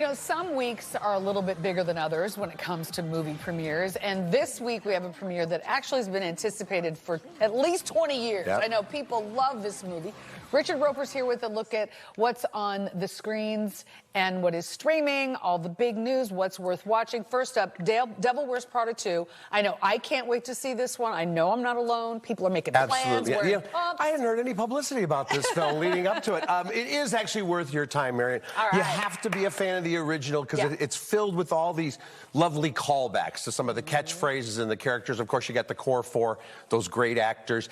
You know, some weeks are a little bit bigger than others when it comes to movie premieres, and this week we have a premiere that actually has been anticipated for at least 20 years. Yep. I know people love this movie. Richard Roeper's here with a look at what's on the screens and what is streaming, all the big news, what's worth watching. First up, Devil Wears Prada 2. I know I can't wait to see this one. I know I'm not alone. People are making plans. Yeah. I hadn't heard any publicity about this film leading up to it. It is actually worth your time, Marion. Right. You have to be a fan of the original because it's filled with all these lovely callbacks to some of the catchphrases and the characters. Of course, you got the core four, those great actors.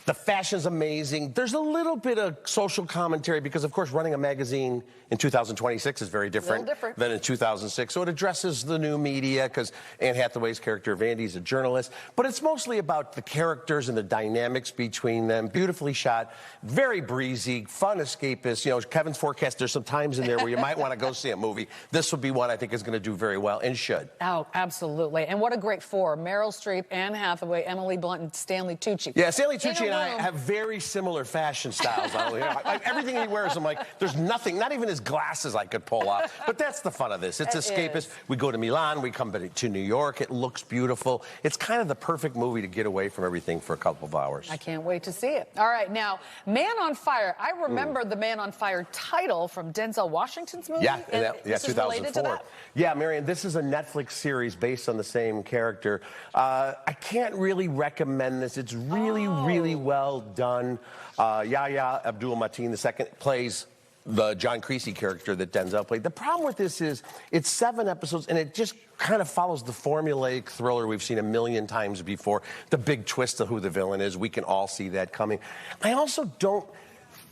The fashion's amazing. There's a little bit of social commentary because, of course, running a magazine in 2026 is very different than in 2006. So it addresses the new media because Anne Hathaway's character, Vandy, is a journalist. But it's mostly about the characters and the dynamics between them. Beautifully shot, very breezy, fun escapist. You know, Kevin's forecast, there's some times in there where you might want to go see a movie. This would be one I think is going to do very well and should. Oh, absolutely. And what a great four. Meryl Streep, Anne Hathaway, Emily Blunt, and Stanley Tucci. Yeah, Stanley Tucci and I have very similar fashion styles. Like, everything he wears, I'm like, there's nothing, not even his glasses I could pull off. But that's the fun of this. It's escapist. We go to Milan, we come to New York. It looks beautiful. It's kind of the perfect movie to get away from everything for a couple of hours. I can't wait to see it. All right, now, Man on Fire. I remember the Man on Fire title from Denzel Washington's movie. Yeah, this 2004. is related to that? Yeah, Marion, this is a Netflix series based on the same character. I can't really recommend this. It's really well done. Yahya Abdul-Mateen II plays the John Creasy character that Denzel played. The problem with this is it's 7 episodes, and it just kind of follows the formulaic thriller we've seen a million times before. The big twist of who the villain is, we can all see that coming. I also don't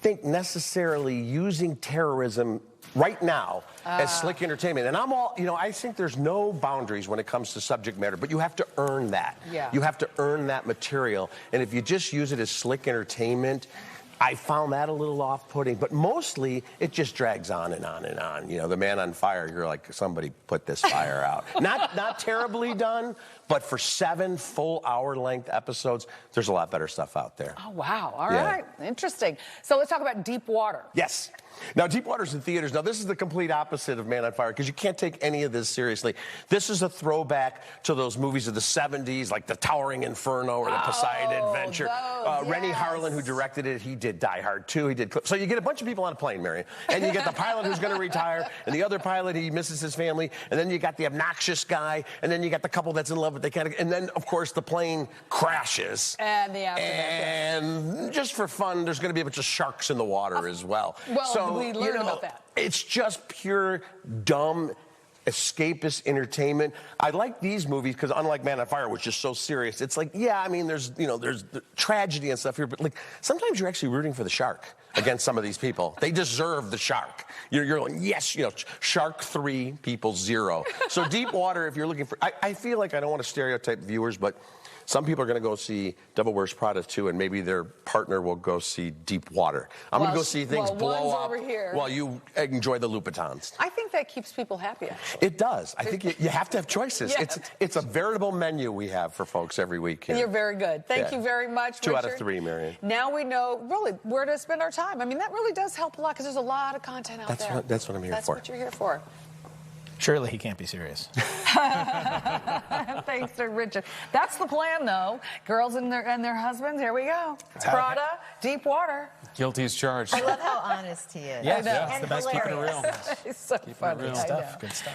think necessarily using terrorism right now as slick entertainment. And I'm all, I think there's no boundaries when it comes to subject matter, but you have to earn that. Yeah. You have to earn that material. And if you just use it as slick entertainment, I found that a little off-putting, but mostly it just drags on and on and on. You know, the Man on Fire, you're like, somebody put this fire out. Not terribly done, but for 7 full hour-length episodes, there's a lot better stuff out there. Oh, wow. All right. Interesting. So let's talk about Deep Water. Yes. Now, Deep Water's in theaters. Now, this is the complete opposite of Man on Fire because you can't take any of this seriously. This is a throwback to those movies of the 70s, like The Towering Inferno or The Poseidon Adventure. Rennie Harlan, who directed it, he did Die Hard 2. He did. So you get a bunch of people on a plane, Marion, and you get the pilot who's going to retire, and the other pilot, he misses his family, and then you got the obnoxious guy, and then you got the couple that's in love, but they can't. And then, of course, the plane crashes. And the aftermath. And just for fun, there's going to be a bunch of sharks in the water as well. Well, we learned about that. It's just pure, dumb, escapist entertainment. I like these movies because unlike Man on Fire, which is so serious, it's like, yeah, I mean, there's the tragedy and stuff here, but like sometimes you're actually rooting for the shark against some of these people. They deserve the shark. You're like, yes, shark 3, people 0. So Deep Water, if you're looking for, I feel like I don't want to stereotype viewers, but some people are going to go see Devil Wears Prada 2, and maybe their partner will go see Deep Water. I'm going to go see things blow up while you enjoy the Louboutins. I think that keeps people happy, actually. It does. I think you have to have choices. It's a veritable menu we have for folks every week here. You're very good. Thank you very much, 2 Richard. out of 3, Marion. Now we know, really, where to spend our time. I mean, that really does help a lot because there's a lot of content out there. That's what I'm here for. That's what you're here for. Surely he can't be serious. Thanks to Richard. That's the plan, though. Girls and their husbands, here we go. Prada, Deep Water. Guilty as charged. I love how honest he is. Yes, it's the best. Keeping it real. It's so funny. Good stuff. Good stuff.